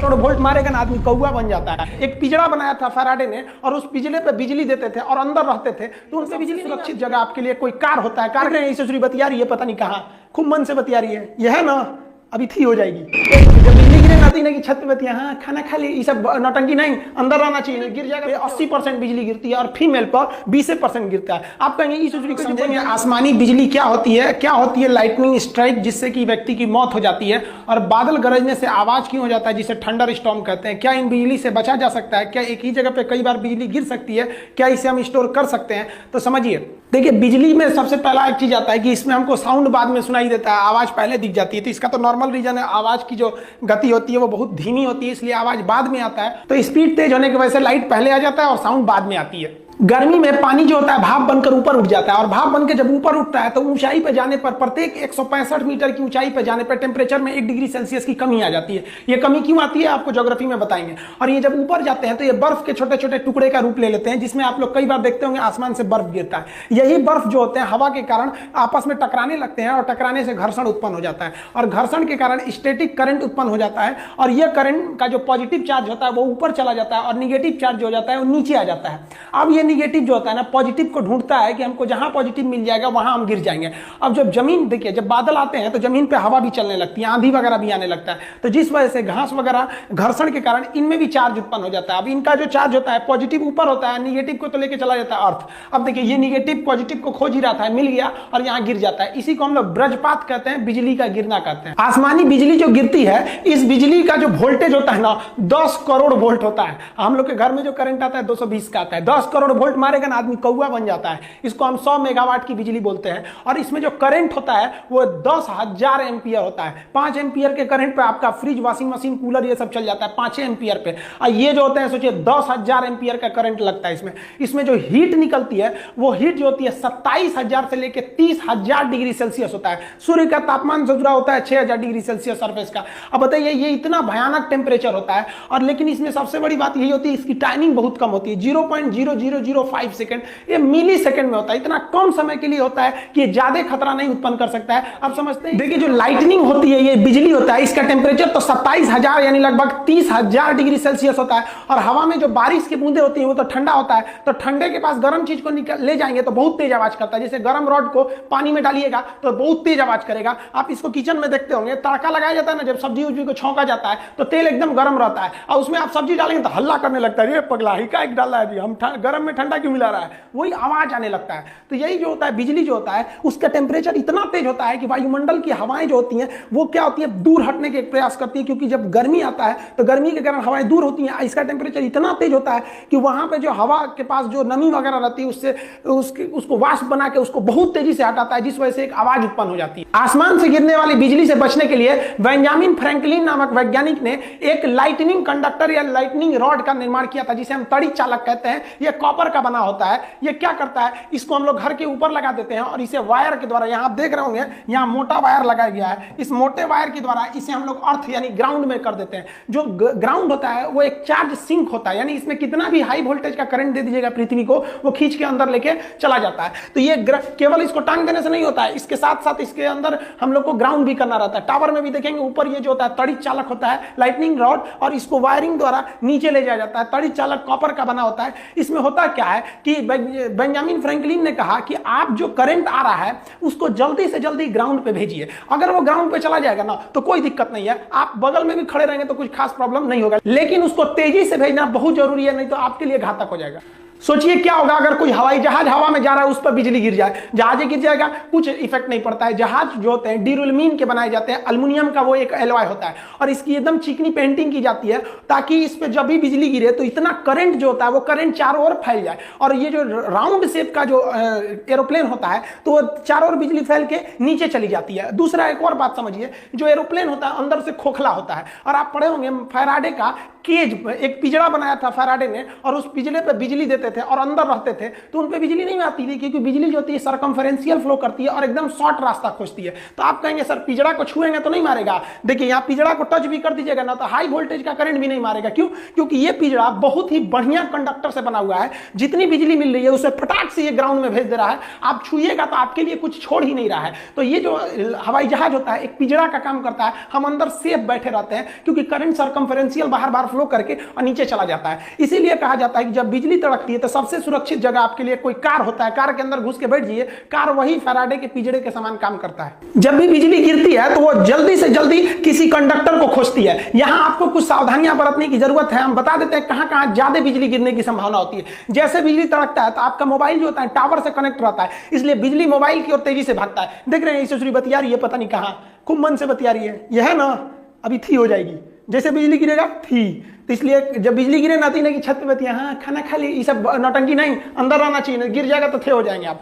Crore volt मारेगा ना आदमी कौआ बन जाता है। एक पिंजड़ा बनाया था फैराडे ने और उस पिंजड़े पे बिजली देते थे और अंदर रहते थे तो उनसे बिजली सुरक्षित जगह आपके लिए कोई कार होता है, कार ने ऐसे बतिया रही है पता नहीं कहाँ, खूब मन से बतिया रही है, यह है ना अभी थी हो जाएगी। जब बिजली गिरे ना ना कि छत पे बतिया हाँ खाना खा ली, ये सब नौटंकी नहीं, अंदर रहना चाहिए। गिर जाएगा 80% बिजली गिरती है और फीमेल पर 20% गिरता है। आप कहेंगे इस समझेंगे आसमानी बिजली क्या होती है, क्या होती है लाइटनिंग स्ट्राइक जिससे कि व्यक्ति की मौत हो जाती है, और बादल गरजने से आवाज क्यों हो जाता है जिसे थंडर स्टॉर्म कहते हैं। क्या इन बिजली से बचा जा सकता है, क्या एक ही जगह पे कई बार बिजली गिर सकती है, क्या इसे हम स्टोर कर सकते हैं। तो समझिए देखिए बिजली में सबसे पहला एक चीज आता है कि इसमें हमको साउंड बाद में सुनाई देता है, आवाज पहले दिख जाती है। तो इसका तो नॉर्मल रीजन है, आवाज की जो गति होती है वो बहुत धीमी होती है इसलिए आवाज बाद में आता है। तो स्पीड तेज होने की वजह से लाइट पहले आ जाता है और साउंड बाद में आती है। गर्मी में पानी जो होता है भाप बनकर ऊपर उठ जाता है और भाप बनकर जब ऊपर उठता है तो ऊंचाई पे जाने पर प्रत्येक 165 मीटर की ऊंचाई पे जाने पर टेम्परेचर में 1 डिग्री सेल्सियस की कमी आ जाती है। ये कमी क्यों आती है आपको ज्योग्राफी में बताएंगे। और ये जब ऊपर जाते हैं तो ये बर्फ के छोटे छोटे टुकड़े का रूप ले लेते हैं, जिसमें आप लोग कई बार देखते होंगे आसमान से बर्फ गिरता है। यही बर्फ जो होते हैं हवा के कारण आपस में टकराने लगते हैं और टकराने से घर्षण उत्पन्न हो जाता है और घर्षण के कारण स्टैटिक करंट उत्पन्न हो जाता है और यह करंट का जो पॉजिटिव चार्ज होता है वो ऊपर चला जाता है और निगेटिव चार्ज जो हो जाता है वो नीचे आ जाता है। अब ये निगेटिव जो होता है ना पॉजिटिव को ढूंढता है कि हमको जहां पॉजिटिव मिल जाएगा वहां हम गिर जाएंगे। अब जब जमीन देखिए जब बादल आते हैं तो जमीन पे हवा भी चलने लगती है, आंधी वगैरह भी आने लगता है, तो जिस वजह से घास वगैरह घर्षण के कारण इनमें भी चार्ज उत्पन्न हो जाता है। अब इनका जो चार्ज होता है पॉजिटिव ऊपर होता है, निगेटिव को तो लेके चला जाता है अर्थ। अब देखिए ये निगेटिव पॉजिटिव को खोज ही रहा था, मिल गया और यहाँ गिर जाता है। इसी को हम लोग वज्रपात कहते हैं, बिजली का गिरना कहते हैं। आसमानी बिजली जो गिरती है इस बिजली का जो वोल्टेज होता है ना 10 करोड़ वोल्ट होता है। हम लोग के घर में जो करंट आता है 220 का आता है, 10 करोड़ वोल्ट मारेगा ना आदमी कौआ बन जाता है। इसको हम 100 मेगावाट की बिजली बोलते हैं और इसमें जो करंट होता है वो 10,000 एम्पियर होता है। 5 एम्पियर के करंट पे आपका फ्रिज, वॉशिंग मशीन, कूलर ये सब चल जाता है 5 एम्पियर पे। और ये जो होते हैं सोचिए 10,000 एम्पियर का करंट लगता है इसमें। इसमें जो हीट निकलती है वो हीट जो होती है 27,000 से लेकर 30,000 डिग्री सेल्सियस होता है। सूर्य का तापमान जो जुड़ा होता है 6,000 डिग्री सेल्सियस सरफेस का। अब बताइए ये इतना भयानक टेम्परेचर होता है और लेकिन इसमें सबसे बड़ी बात यही होती है इसकी टाइमिंग बहुत कम होती है, 0.0005 सेकंड। ये मिली सेकंड में होता है, इतना कम समय के लिए होता है कि ज्यादा खतरा नहीं उत्पन्न कर सकता है। आप समझते हैं देखिए जो लाइटनिंग होती है ये बिजली होता है, इसका टेम्परेचर तो 27,000 यानी लगभग 30,000 डिग्री सेल्सियस होता है। और हवा में जो बारिश की बूंदे होती है वो तो ठंडा होता है, तो ठंडे के पास गर्म चीज को ले जाएंगे तो बहुत तेज आवाज करता है। जैसे गर्म रॉड को पानी में डालिएगा तो बहुत तेज आवाज करेगा। आप इसको किचन में देखते होंगे, तड़का लगाया जाता है ना, जब सब्जी उब्जी को छौंका जाता है तो तेल एकदम गर्म रहता है और उसमें आप सब्जी डालेंगे तो हल्ला करने लगता है, ये पगला ही का एक डाला है जी, हम गर्म में ठंडा क्यों मिला रहा है, वही आवाज आने लगता है। तो यही जो होता है बिजली जो होता है उसका टेम्परेचर इतना तेज होता है कि वायुमंडल की हवाएं जो होती हैं वो क्या होती है दूर हटने के प्रयास करती है, क्योंकि जब गर्मी आता है तो गर्मी के कारण हवाएं दूर होती हैं। इसका टेम्परेचर इतना तेज होता है कि वहां पे जो हवा के पास जो नमी वगैरह रहती है उससे उसको वाष्प बना के उसको बहुत तेजी से हटाता है, जिस वजह से एक आवाज उत्पन्न हो जाती है। आसमान से गिरने वाली बिजली से बचने के लिए बेंजामिन फ्रैंकलिन नामक वैज्ञानिक ने एक लाइटनिंग कंडक्टर या लाइटनिंग रॉड का निर्माण किया था, जिसे हम तड़ी चालक कहते हैं। यह कॉपर का बना होता है। यह क्या करता है, इसको हम लोग घर के ऊपर लगा देते हैं और इसे वायर के द्वारा, यहां आप देख रहे होंगे यहां मोटा वायर लगाया गया है, इस मोटे वायर के द्वारा इसे हम लोग अर्थ यानी ग्राउंड में कर देते हैं। जो ग्राउंड होता है वो एक चार्ज सिंक होता है, यानी इसमें कितना भी हाई वोल्टेज का करंट दे दीजिएगा पृथ्वी को वो खींच के अंदर लेके चला जाता है। तो ये केवल इसको टांग देने से नहीं होता है, इसके साथ साथ इसके अंदर हम लोग को ग्राउंड भी करना रहता है। टावर में भी देखेंगे ऊपर ये जो होता है तड़ी चालक होता है लाइटनिंग रॉड, और इसको वायरिंग द्वारा नीचे ले जाया जाता है। तड़ी चालक कॉपर का बना होता है। इसमें होता क्या है कि बेंजामिन फ्रैंकलिन ने कहा कि आप जो करंट आ रहा है उसको जल्दी से जल्दी ग्राउंड पे भेजिए। अगर वो ग्राउंड पे चला जाएगा ना तो कोई दिक्कत नहीं है, आप बगल में भी खड़े रहेंगे तो कुछ खास प्रॉब्लम नहीं होगा, लेकिन उसको तेजी से भेजना बहुत जरूरी है, नहीं तो आपके लिए घातक हो जाएगा। सोचिए क्या होगा अगर कोई हवाई जहाज हवा में जा रहा है उस पर बिजली गिर जाए, जहाज गिर जाएगा, कुछ इफेक्ट नहीं पड़ता है। जहाज जो होते हैं ड्यूरेलिन के बनाए जाते हैं, अल्युमिनियम का वो एक एलॉय होता है और इसकी एकदम चिकनी पेंटिंग की जाती है ताकि इस पे जब भी बिजली गिरे तो इतना करंट जो होता है वो करंट चारों ओर फैल जाए। और ये जो राउंड शेप का जो एरोप्लेन होता है तो वो चारों ओर बिजली फैल के नीचे चली जाती है। दूसरा एक और बात समझिए, जो एरोप्लेन होता है अंदर से खोखला होता है और आप पढ़े होंगे फैराडे का केज, एक पिंजड़ा बनाया था फैराडे ने और उस पिंजड़े पे बिजली देते थे और अंदर रहते थे तो उन पे बिजली नहीं आती थी, क्योंकि बिजली जो होती है सर्कमफेरेंशियल फ्लो करती है और एकदम शॉर्ट रास्ता खोजती है। तो आप कहेंगे सर पिजड़ा को छुएंगे तो नहीं मारेगा। देखिए यहाँ पिजड़ा को टच भी कर दीजिएगा ना तो हाई वोल्टेज का करंट भी नहीं मारेगा। क्यों? क्योंकि ये पिजड़ा बहुत ही बढ़िया कंडक्टर से बना हुआ है, जितनी बिजली मिल रही है उसे फटाक से ये ग्राउंड में भेज दे रहा है। आप छुएगा तो आपके लिए कुछ छोड़ ही नहीं रहा है। तो ये जो हवाई जहाज होता है एक पिजड़ा का काम करता है, हम अंदर सेफ बैठे रहते हैं क्योंकि करंट सर्कमफेरेंशियल बाहर बाहर फ्लो करके और नीचे चला जाता है। इसीलिए कहा जाता है कि जब बिजली तड़कती है तो सबसे सुरक्षित जगह आपके लिए कोई कार होता है, कार के अंदर घुस के बैठ जाइए, कार वही फैराडे के पिजड़े के समान काम करता है। जब भी बिजली गिरती है तो वो जल्दी से जल्दी किसी कंडक्टर को खोजती है। यहां आपको कुछ सावधानियां बरतने की जरूरत है। हम बता देते हैं कहां कहां ज्यादा बिजली गिरने की संभावना होती है। जैसे बिजली तड़कता है तो आपका मोबाइल जो होता है टावर से कनेक्ट रहता है, इसलिए बिजली मोबाइल की ओर तेजी से भागता है। देख रहे हैं ईश्वरी बतिया रही है, पता नहीं कहां खूब मन से बतिया रही है। यह है ना, अभी थी हो जाएगी, जैसे बिजली गिरेगा थी। तो इसलिए जब बिजली गिरे ना तीन की छत पे बतिया, हाँ खाना खा ली, ये सब नौटंकी नहीं, अंदर रहना चाहिए, गिर जाएगा तो थे हो जाएंगे आप।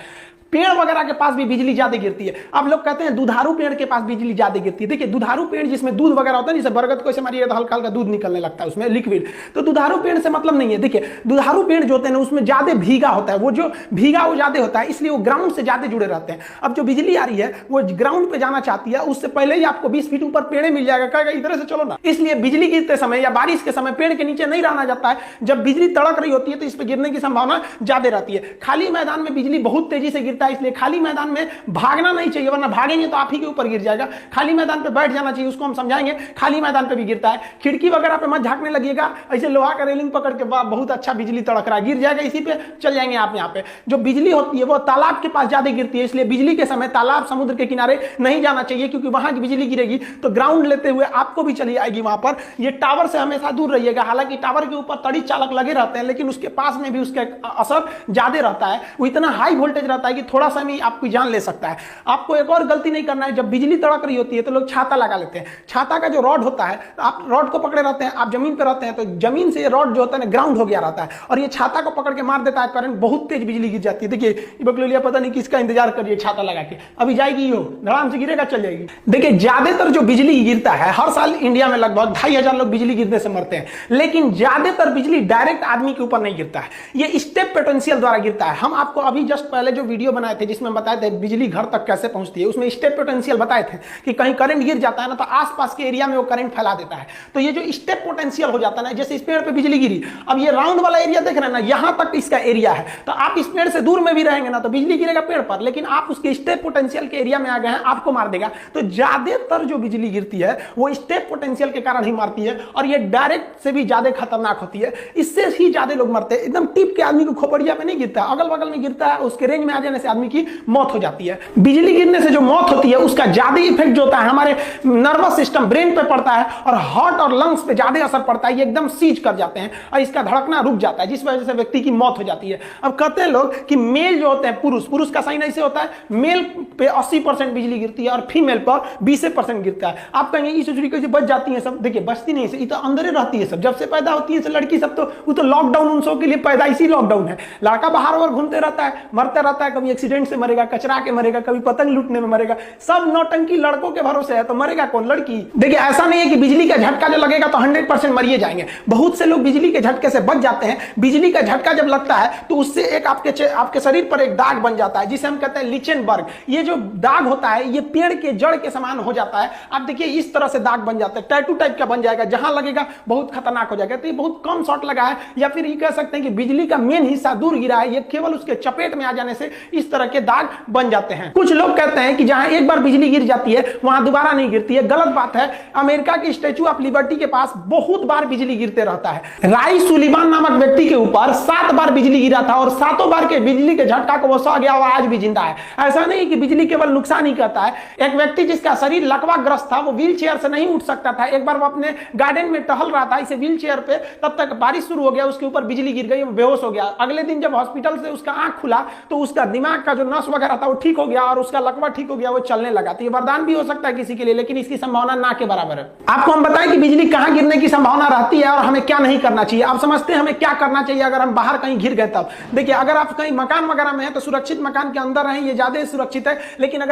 पेड़ वगैरह के पास भी बिजली ज्यादा गिरती है। आप लोग कहते हैं दुधारू पेड़ के पास बिजली ज्यादा गिरती है। देखिए दुधारू पेड़ जिसमें दूध वगैरह होता है, जैसे बरगद को ऐसे मारिएगा तो हल्का हल्का दूध निकलने लगता है उसमें लिक्विड, तो दुधारू पेड़ से मतलब नहीं है। देखिए दुधारू पेड़ जो होते हैं उसमें ज्यादा भीगा होता है, वो जो भीगा वो ज्यादा होता है, इसलिए वो ग्राउंड से ज्यादा जुड़े रहते हैं। अब जो बिजली आ रही है वो ग्राउंड पे जाना चाहती है, उससे पहले ही आपको 20 फीट ऊपर पेड़ मिल जाएगा, कहेगा इधर से चलो ना। इसलिए बिजली गिरते समय या बारिश के समय पेड़ के नीचे नहीं रहना जाता है। जब बिजली तड़क रही होती है तो इस पर गिरने की संभावना ज्यादा रहती है। खाली मैदान में बिजली बहुत तेजी से गिरता है, इसलिए खाली मैदान में भागना नहीं चाहिए, वरना भागेंगे तो आप ही के ऊपर गिर जाएगा। खाली मैदान पे बैठ जाना चाहिए, उसको हम समझाएंगे। खाली मैदान पे भी गिरता है, खिड़की वगैरह पे मत झांकने लगिएगा, ऐसे लोहा का रेलिंग पकड़ के बहुत अच्छा बिजली तड़क रहा है, गिर जाएगा, इसी पे चल जाएंगे आप। यहाँ पे जो बिजली होती है वो तालाब के पास ज्यादा गिरती है, इसलिए बिजली के समय तालाब समुद्र के किनारे नहीं जाना चाहिए, क्योंकि वहां की बिजली गिरेगी तो ग्राउंड लेते हुए आपको भी चली आएगी वहां पर। ये टावर से हमेशा दूर रहिएगा। हालांकि टावर के ऊपर तड़ी चालक लगे रहते हैं, लेकिन उसके पास में भी उसका असर ज्यादा रहता है, वो इतना हाई वोल्टेज रहता है कि थोड़ा सा भी आपकी जान ले सकता है। आपको एक और गलती नहीं करना है, जब बिजली तड़क रही होती है तो लोग छाता लगा लेते हैं। छाता का जो रॉड होता है, आप रॉड को पकड़े रहते हैं, आप जमीन पर रहते हैं, तो जमीन से रॉड जो होता है ना ग्राउंड हो गया रहता है, और ये छाता को पकड़ के मार देता है करंट, बहुत तेज बिजली गिर जाती है। देखिए बकलोलिया पता नहीं किसका इंतजार करिए छाता लगा के, अभी जाएगी हो धड़ाम से गिरेगा चल जाएगी। देखिए ज्यादातर जो बिजली गिरता है, हर साल इंडिया में लगभग 2500 लोग बिजली गिरने से मरते हैं, लेकिन ज्यादातर बिजली डायरेक्ट आदमी के ऊपर नहीं गिरता है, ये स्टेप पोटेंशियल द्वारा गिरता है। हम आपको अभी जस्ट पहले जो वीडियो बनाए थे जिसमें बताए थे बिजली घर तक कैसे पहुंचती है, उसमें स्टेप पोटेंशियल बताए थे कि कहीं करंट गिर जाता है ना तो आसपास के एरिया में वो करंट फैला देता है। तो ये जो स्टेप पोटेंशियल हो जाता है ना, जैसे इस पेड़ पे बिजली गिरी, अब ये राउंड वाला एरिया देख रहे हैं ना, यहां तक इसका एरिया है, तो आप इस पेड़ से दूर में भी रहेंगे ना तो बिजली गिरेगा पेड़ पर, लेकिन आप उसके स्टेप पोटेंशियल के एरिया में आ गए हैं, आपको मार देगा। तो ज्यादातर जो बिजली गिरती है वो स्टेप पोटेंशियल के कारण ही मारती है, और ये डायरेक्ट से भी ज्यादा खतरनाक होती है, इससे ही ज्यादा लोग मरते हैं। एकदम टिप के आदमी को खोपड़िया पे नहीं गिरता, अगल बगल में गिरता है, उसके रेंज में आ जाने से आदमी की मौत हो जाती है। बिजली गिरने से जो मौत होती है उसका ज्यादा इफेक्ट जो होता है हमारे नर्वस सिस्टम ब्रेन पे पड़ता है, और हार्ट और लंग्स पे ज्यादा असर पड़ता है, ये एकदम सीज कर जाते हैं और इसका धड़कना रुक जाता है, जिस वजह से व्यक्ति की मौत हो जाती है। अब कहते हैं लोग कि मेल जो होते हैं पुरुष का साइन ऐसे होता है, मेल पे 80% बिजली गिरती है और फीमेल पर 20% गिरता है। आप कहेंगे ये सोच कैसे बच जाती है सब, देखिए बचती नहीं है, ये तो अंदर ही रहती है सब, जब से पैदा होती है लड़की सब, तो वो तो लॉकडाउन उन सब के लिए पैदाइशी लॉकडाउन है। लड़का बाहर और घूमते रहता है, मरते रहता है, कभी एक्सीडेंट से मरेगा, कचरा के मरेगा, कभी पतंग लूटने में मरेगा, सब नौटंकी लड़कों के भरोसे है, तो मरेगा कौन? लड़की। देखिए ऐसा नहीं है कि बिजली का झटका जो लगेगा तो 100% मरिए जाएंगे, बहुत से लोग बिजली के झटके से बच जाते हैं। बिजली का झटका जब लगता है तो उससे एक आपके शरीर पर एक दाग बन जाता है, जिसे हम कहते हैं लिचेनबर्ग। ये जो दाग होता है ये पेड़ के जड़ के समान हो जाता है। आप देखिए इस तरह से दाग बन जाता है, टैटू टाइप का बन जाएगा, जहां लगेगा बहुत खतरनाक हो जाएगा। तो ये बहुत कम शॉट लगा है, या फिर ये कह सकते हैं कि बिजली का मेन हिस्सा दूर गिरा है, ये केवल उसके चपेट में आ जाने से इस तरह के दाग बन जाते हैं। कुछ लोग कहते हैं कि जहां एक बार बिजली गिर जाती है वहां दोबारा नहीं गिरती है, गलत बात है। अमेरिका की स्टैच्यू ऑफ लिबर्टी के पास बहुत बार बिजली गिरते रहता है। राई सुलिवान नामक व्यक्ति के ऊपर 7 बार बिजली गिरा था, और 7 बार के बिजली के झटका को वो सह गया और आज भी जिंदा है। ऐसा नहीं कि बिजली केवल नुकसान ही करता है। एक व्यक्ति जिसका शरीर लकवाग्रस्त था, वो व्हील चेयर से नहीं उठ सकता था, एक बार वो अपने गार्डन में टहल रहा था इसे व्हील चेयर पे, तब तक बारिश शुरू हो गया, उसके ऊपर बिजली गिर गई, वो बेहोश हो गया। अगले दिन जब हॉस्पिटल से उसका आंख खुला तो उसका दिमाग का जो नस वगैरह था वो ठीक हो गया, और उसका लकवा ठीक हो गया, वो चलने लगा। तो ये वरदान भी हो सकता है किसी के लिए, लेकिन इसकी संभावना ना के बराबर है। आपको हम बताएं कि बिजली कहां गिरने की संभावना रहती है और हमें क्या नहीं करना चाहिए। आप समझते हैं हमें क्या करना चाहिए अगर हम बाहर कहीं गिर गए तब। देखिए अगर आप कहीं मकान वगैरह में है तो सुरक्षित मकान के अंदर रहें, ये ज्यादा सुरक्षित है, लेकिन अगर